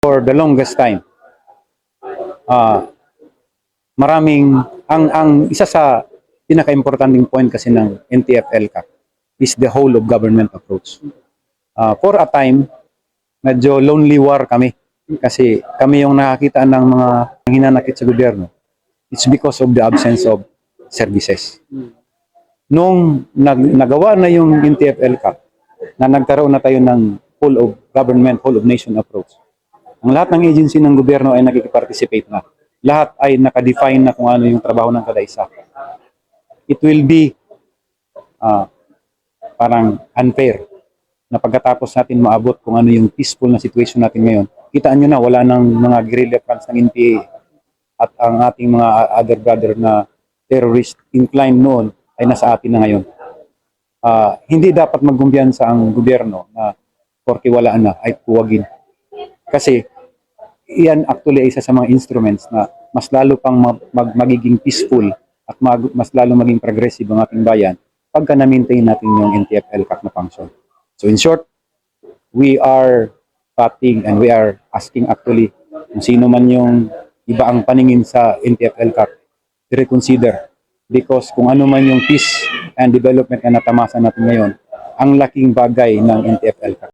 For the longest time, ang isa sa pinaka-importanting point kasi ng NTF-ELCAC is the whole of government approach. For a time, medyo lonely war kami kasi kami yung nakakita ng mga hinanakit sa gobyerno. It's because of the absence of services. Nung nagawa na yung NTF-ELCAC, na nagkaroon na tayo ng whole of government, whole of nation approach, ang lahat ng agency ng gobyerno ay nagkikiparticipate na. Lahat ay nakadefine na kung ano yung trabaho ng kada isa. It will be parang unfair na pagkatapos natin maabot kung ano yung peaceful na situation natin ngayon, kitaan nyo na wala nang mga guerrilla fronts ng NPA at ang ating mga other brother na terrorist inclined noon ay nasa atin na ngayon. Hindi dapat magkumpiyansa ang gobyerno na porque wala na ay puwagin. Kasi iyan actually ay isa sa mga instruments na mas lalo pang magiging peaceful at mas lalo maging progressive ang ating bayan pagka na-maintain natin yung NTF-ELCAC na function. So in short, we are fighting and we are asking actually kung sino man yung iba ang paningin sa NTF-ELCAC, reconsider. Because kung ano man yung peace and development na natamasa natin ngayon, ang laking bagay ng NTF-ELCAC.